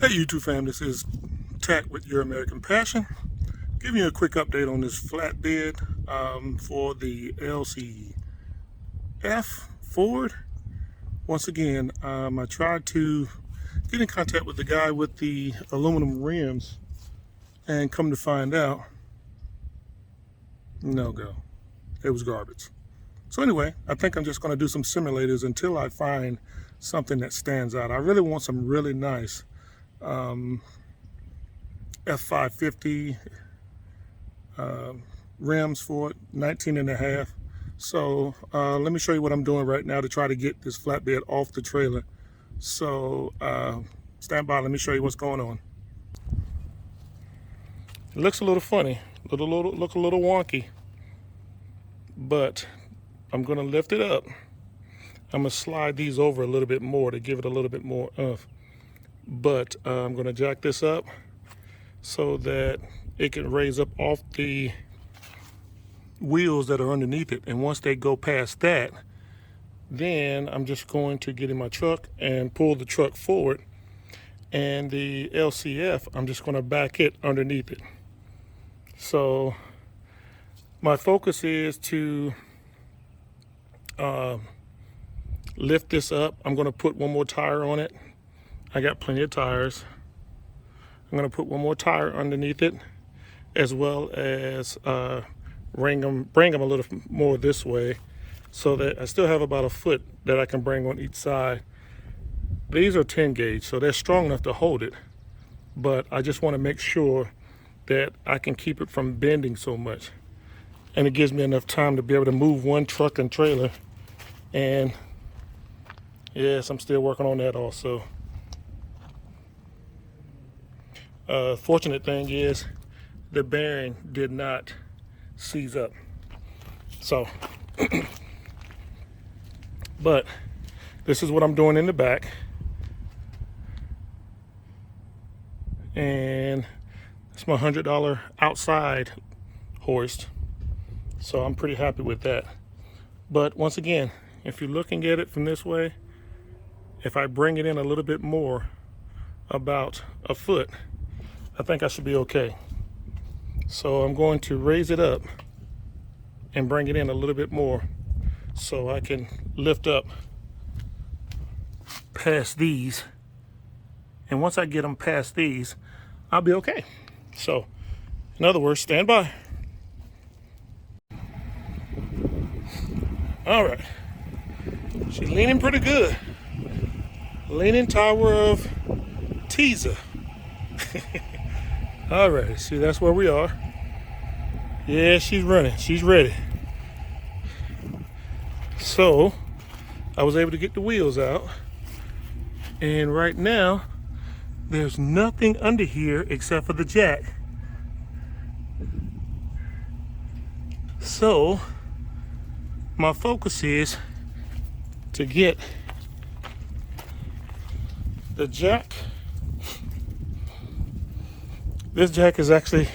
Hey YouTube fam, this is Tack with Euro.American.Passion. Giving you a quick update on this flatbed for the LCF Ford. Once again, I tried to get in contact with the guy with the aluminum rims, and come to find out, no go. It was garbage. So anyway, I think I'm just going to do some simulators until I find something that stands out. I really want some really nice F550 rims for it, 19 and a half. So let me show you what I'm doing right now to try to get this flatbed off the trailer. So stand by, let me show you what's going on. It looks a little funny, look a little wonky, but I'm gonna lift it up. I'm gonna slide these over a little bit more to give it a little bit more oomph. But I'm going to jack this up so that it can raise up off the wheels that are underneath it. And once they go past that, then I'm just going to get in my truck and pull the truck forward. And the LCF, I'm just going to back it underneath it. So my focus is to lift this up. I'm going to put one more tire on it. I got plenty of tires. I'm going to put one more tire underneath it, as well as bring them a little more this way, so that I still have about a foot that I can bring on each side. These are 10 gauge, so they're strong enough to hold it, but I just want to make sure that I can keep it from bending so much. And it gives me enough time to be able to move one truck and trailer. And yes, I'm still working on that also. Fortunate thing is the bearing did not seize up. So, but this is what I'm doing in the back. And it's my $100 outside hoist. So I'm pretty happy with that. But once again, if you're looking at it from this way, if I bring it in a little bit more, about a foot, I think I should be okay. So I'm going to raise it up and bring it in a little bit more so I can lift up past these. And once I get them past these, I'll be okay. So, in other words, stand by. All right. She's leaning pretty good. Leaning Tower of Teaser. All right, see, that's where we are. Yeah, she's running. She's ready. So, I was able to get the wheels out. And right now, there's nothing under here except for the jack. So, my focus is to get the jack. This jack is actually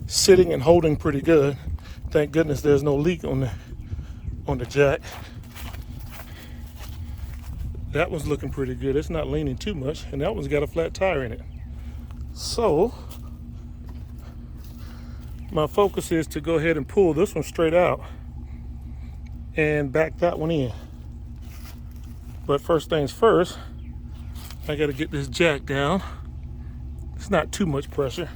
sitting and holding pretty good. Thank goodness there's no leak on the jack. That one's looking pretty good. It's not leaning too much, and that one's got a flat tire in it. So my focus is to go ahead and pull this one straight out and back that one in. But first things first, I got to get this jack down. It's not too much pressure.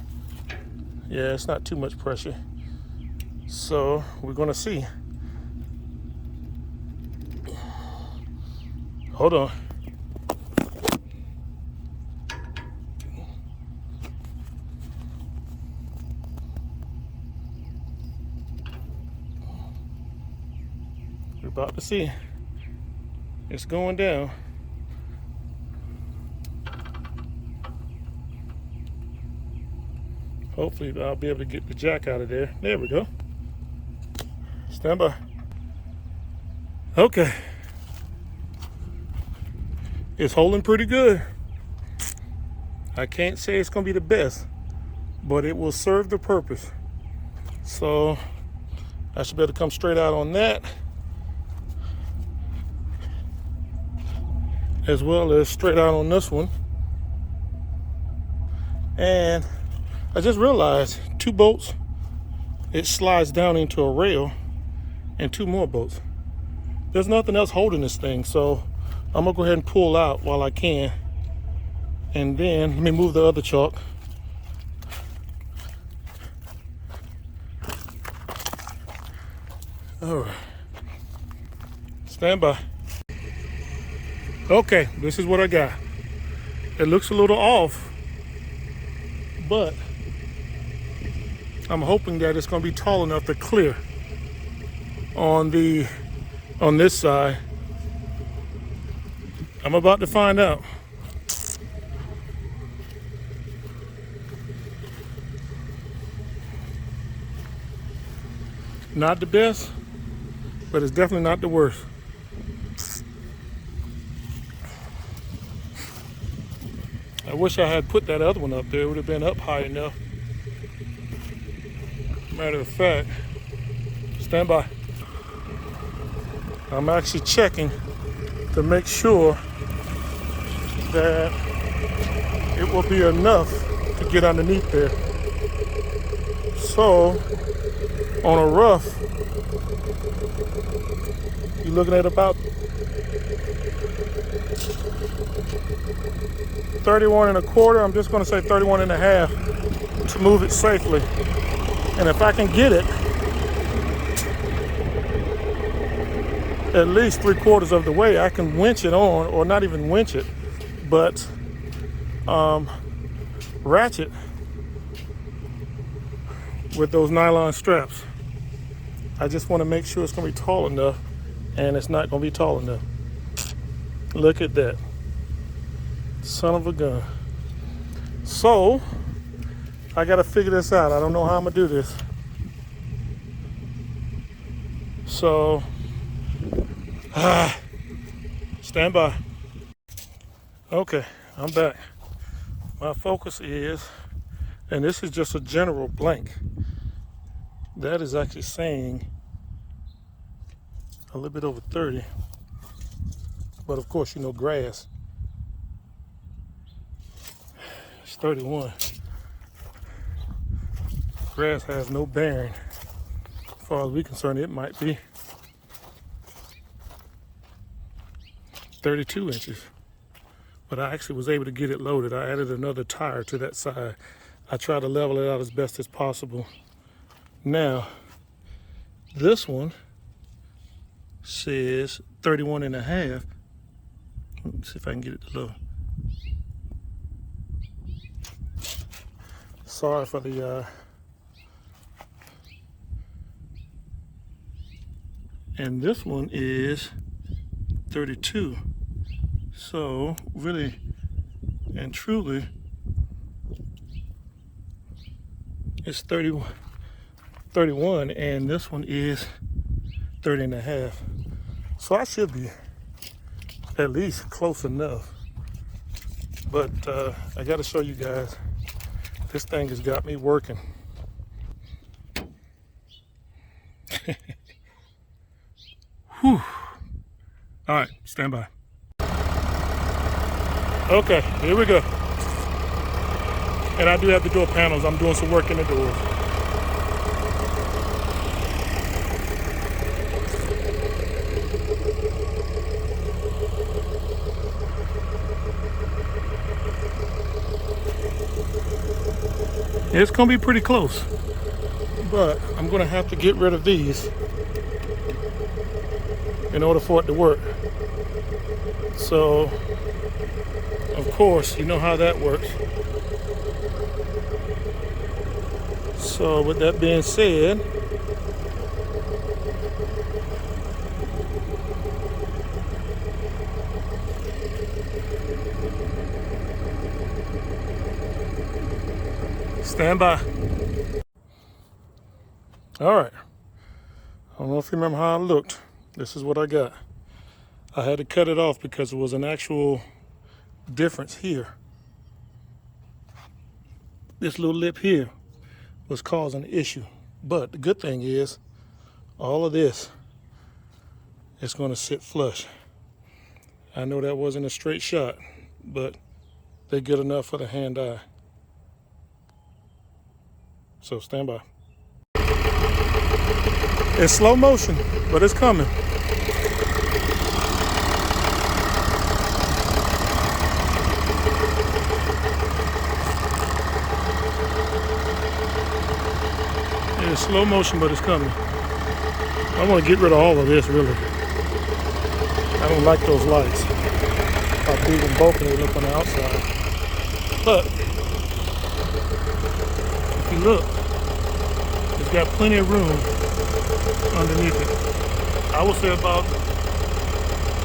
Yeah, it's not too much pressure. So we're gonna see. Hold on. We're about to see. It's going down. Hopefully I'll be able to get the jack out of there. There we go. Stand by. Okay. It's holding pretty good. I can't say it's going to be the best, but it will serve the purpose. So I should be able to come straight out on that. as well as straight out on this one. And I just realized 2 bolts, it slides down into a rail, and 2 more bolts. There's nothing else holding this thing, so I'm gonna go ahead and pull out while I can. And then let me move the other chalk. All right, stand by. Okay, this is what I got. It looks a little off, but I'm hoping that it's gonna be tall enough to clear on this side. I'm about to find out. Not the best, but it's definitely not the worst. I wish I had put that other one up there. It would have been up high enough. Matter of fact, stand by. I'm actually checking to make sure that it will be enough to get underneath there. So, on a rough, you're looking at about 31 1/4. I'm just going to say 31 1/2 to move it safely. And if I can get it at least 3/4 of the way, I can winch it on, or not even winch it, but ratchet with those nylon straps. I just want to make sure it's going to be tall enough, and it's not going to be tall enough. Look at that. Son of a gun. So, I got to figure this out. I don't know how I'm going to do this. So, stand by. Okay, I'm back. My focus is, and this is just a general blank, that is actually saying a little bit over 30. But of course, you know, grass, it's 31. Grass has no bearing. As far as we're concerned, it might be 32 inches. But I actually was able to get it loaded. I added another tire to that side. I tried to level it out as best as possible. Now, this one says 31 1/2. Let's see if I can get it to load. Sorry for the and this one is 32. So really and truly, it's 31, and this one is 30 1/2. So I should be at least close enough. But I got to show you guys, this thing has got me working. Whew. All right, stand by. Okay, here we go. And I do have the door panels. I'm doing some work in the doors. It's gonna be pretty close, but I'm gonna have to get rid of these in order for it to work. So, of course, you know how that works. So, with that being said, stand by. All right. I don't know if you remember how I looked. This is what I got. I had to cut it off because it was an actual difference here. This little lip here was causing an issue. But the good thing is, all of this is going to sit flush. I know that wasn't a straight shot, but they're good enough for the hand eye. So stand by. It's slow motion, but it's coming. It's slow motion, but it's coming. I want to get rid of all of this, really. I don't like those lights. How big and bulky they look on the outside. But if you look, it's got plenty of room underneath it. I would say about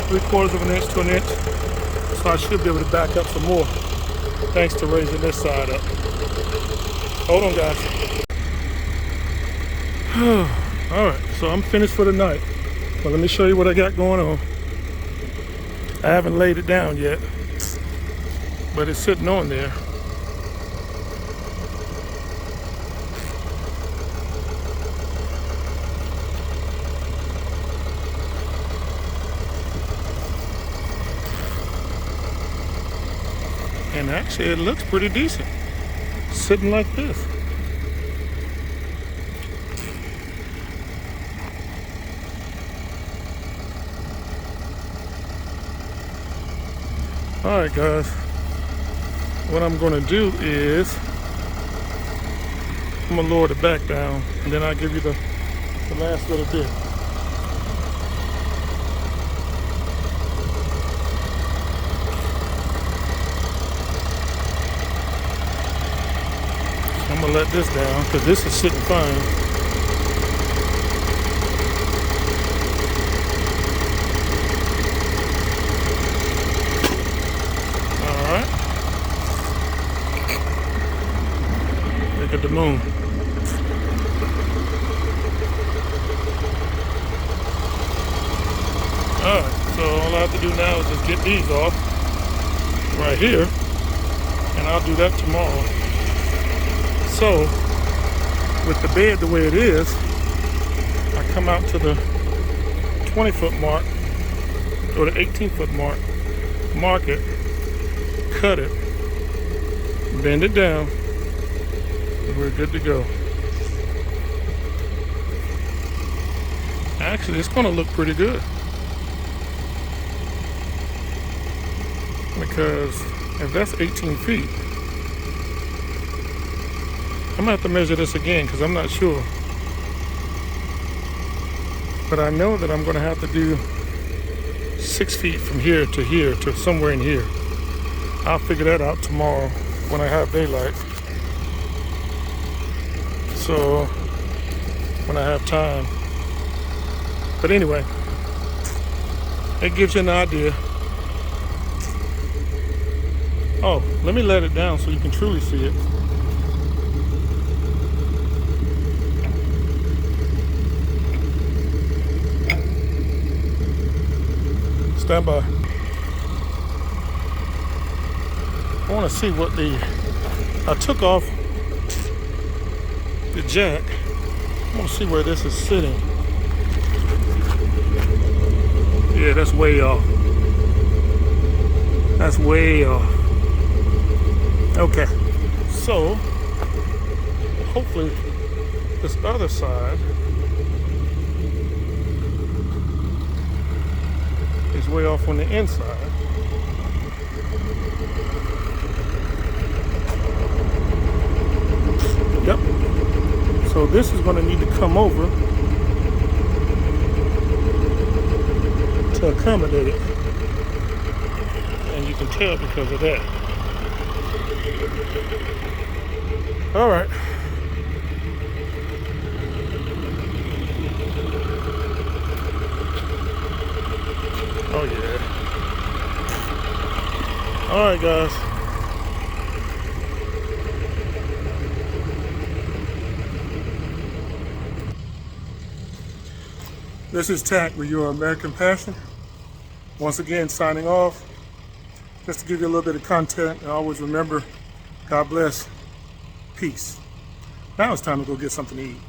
3/4 of an inch to an inch. So I should be able to back up some more, thanks to raising this side up. Hold on, guys. All right, so I'm finished for the night. But let me show you what I got going on. I haven't laid it down yet, but it's sitting on there. And actually it looks pretty decent, sitting like this. All right, guys, what I'm gonna do is I'm gonna lower the back down, and then I'll give you the last little bit. I'm gonna let this down because this is sitting fine. Look at the moon. Alright, so all I have to do now is just get these off right here, and I'll do that tomorrow. So, with the bed the way it is, I come out to the 20-foot mark, or the 18-foot mark it, cut it, bend it down, we're good to go. Actually, it's gonna look pretty good, because if that's 18 feet, I'm gonna have to measure this again because I'm not sure. But I know that I'm gonna have to do 6 feet from here to somewhere in here. I'll figure that out tomorrow when I have daylight. So when I have time. But anyway, it gives you an idea. Oh, let me let it down so you can truly see it. Stand by. I want to see what I took off the jack. I want to see where this is sitting. Yeah, that's way off. That's way off. Okay, so hopefully this other side is way off on the inside. Yep. So this is going to need to come over to accommodate it. And you can tell because of that. All right. Oh yeah. All right, guys. This is Tack with Euro.American.Passion. Once again, signing off. Just to give you a little bit of content, and always remember, God bless, peace. Now it's time to go get something to eat.